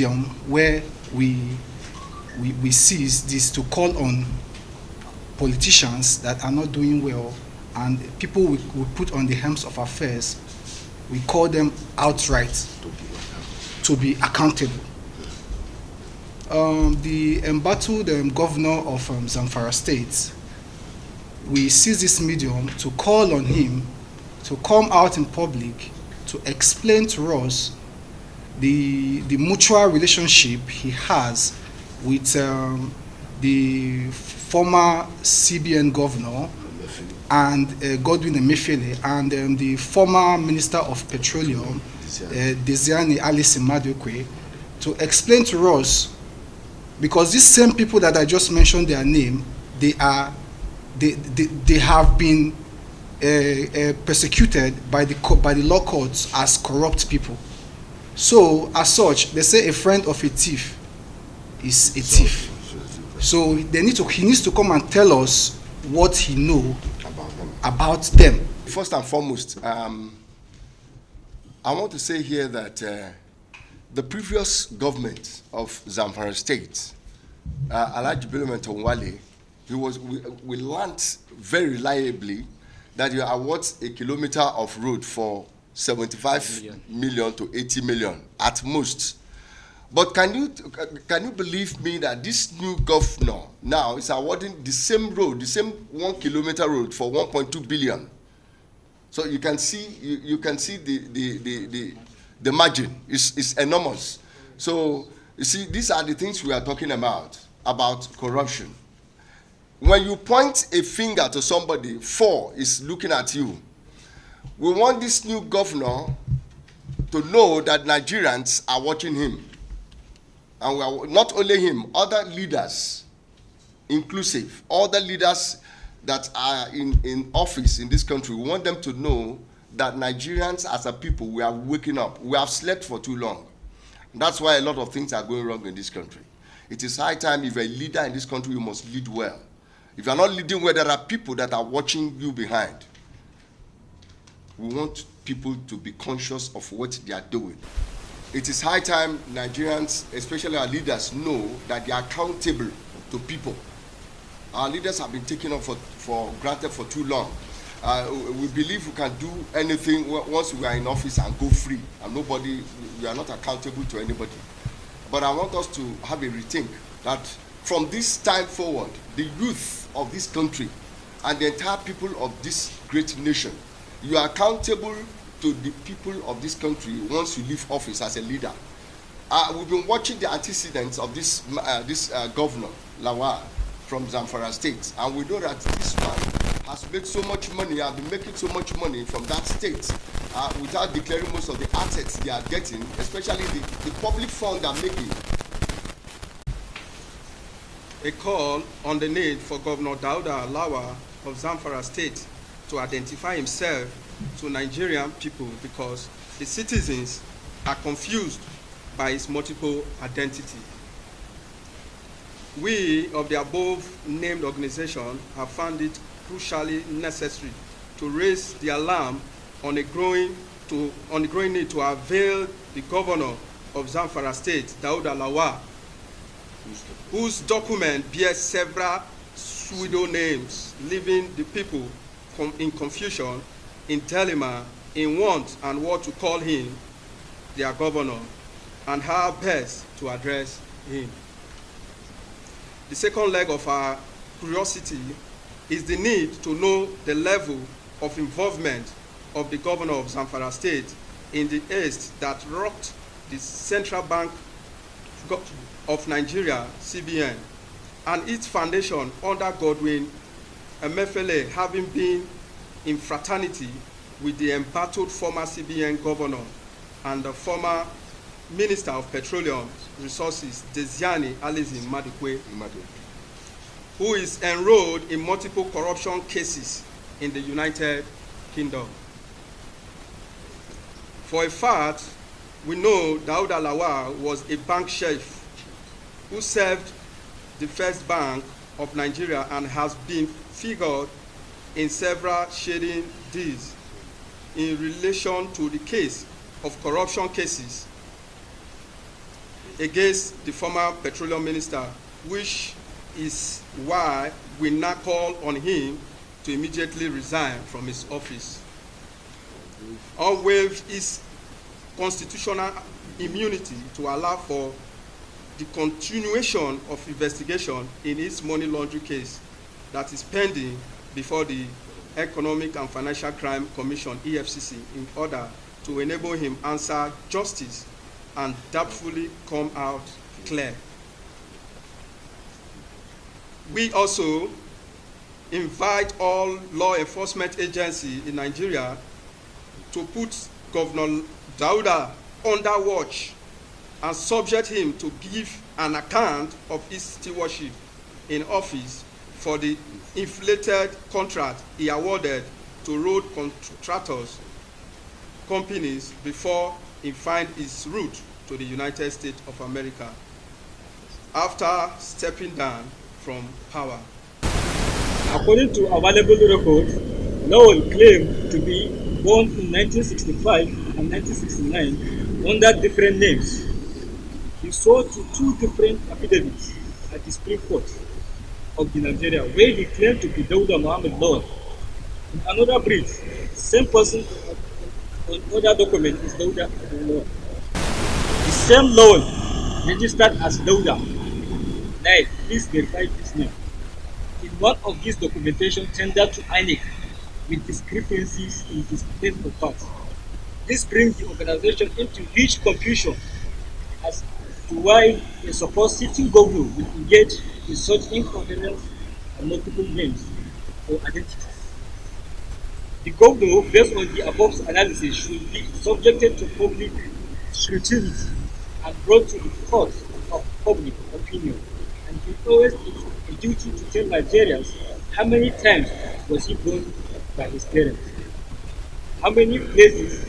medium where we seize this to call on politicians that are not doing well, and people we put on the helms of affairs, we call them outright to be accountable. The embattled governor of Zamfara State, we seize this medium to call on him to come out in public to explain to us the mutual relationship he has with the former CBN governor and Godwin Emefiele, and the former Minister of Petroleum, Desiani Alice Madukwe, to explain to us, because these same people that I just mentioned their name, they have been persecuted by the law courts as corrupt people. So as such, they say a friend of a thief is a thief. So he needs to come and tell us what he knows about them. First and foremost, I want to say here that the previous government of Zamfara State, Alhaji Bello Mentawalle, we learned very reliably that you award a kilometer of road for 75 million to 80 million at most. But can you believe me that this new governor now is awarding the same road, the same 1 kilometer road for 1.2 billion? So you can see the margin is enormous. So you see, these are the things we are talking about corruption. When you point a finger to somebody, 4 is looking at you. We want this new governor to know that Nigerians are watching him. And we are, not only him, other leaders, inclusive, other leaders that are in office in this country, we want them to know that Nigerians as a people, we are waking up. We have slept for too long. That's why a lot of things are going wrong in this country. It is high time, if you're a leader in this country, you must lead well. If you're not leading well, there are people that are watching you behind. We want people to be conscious of what they are doing. It is high time Nigerians, especially our leaders, know that they are accountable to people. Our leaders have been taken up for granted for too long. We believe we can do anything once we are in office and go free, and we are not accountable to anybody. But I want us to have a rethink that from this time forward, the youth of this country and the entire people of this great nation, you are accountable to the people of this country once you leave office as a leader. We've been watching the antecedents of this governor, Lawal, from Zamfara State, and we know that this man has made so much money, has been making so much money from that state without declaring most of the assets they are getting, especially the public fund they're making. A call on the need for Governor Dauda Lawal of Zamfara State to identify himself to Nigerian people, because the citizens are confused by his multiple identity. We of the above named organization have found it crucially necessary to raise the alarm on the growing need to avail the governor of Zamfara State, Dauda Lawal, whose document bears several pseudo names, leaving the people in confusion, in dilemma, in want and what to call him their governor, and how best to address him. The second leg of our curiosity is the need to know the level of involvement of the governor of Zamfara State in the haste that rocked the Central Bank of Nigeria, CBN, and its foundation under Godwin Emefiele, having been in fraternity with the embattled former CBN governor and the former Minister of Petroleum Resources, Desiani Alice Madukwe, who is enrolled in multiple corruption cases in the United Kingdom. For a fact, we know Dauda Lawal was a bank chef who served the First Bank of Nigeria and has been figured in several shading deeds in relation to the case of corruption cases against the former petroleum minister, which is why we now call on him to immediately resign from his office or waive his constitutional immunity to allow for the continuation of investigation in his money laundering case that is pending before the Economic and Financial Crime Commission, EFCC, in order to enable him answer justice and doubtfully come out clear. We also invite all law enforcement agencies in Nigeria to put Governor Dauda under watch and subject him to give an account of his stewardship in office for the inflated contract he awarded to road contractors companies before he find his route to the United States of America after stepping down from power. According to available records, Lowell claimed to be born in 1965 and 1969 under different names. He swore to two different affidavits at the Supreme Court of Nigeria, where he claimed to be Dauda Muhammad Lawal. In another brief, the same person on other document is Dauda Lawal. The same Lawal registered as Dauda. Now, please verify this name. In one of his documentation tendered to INEC with discrepancies in his date of birth. This brings the organization into huge confusion as to why a supposed sitting governor will engage in such incoherence and multiple names or identities. The governor, based on the above analysis, should be subjected to public scrutiny and brought to the court of public opinion. And he always is a duty to tell Nigerians how many times was he born by his parents, how many places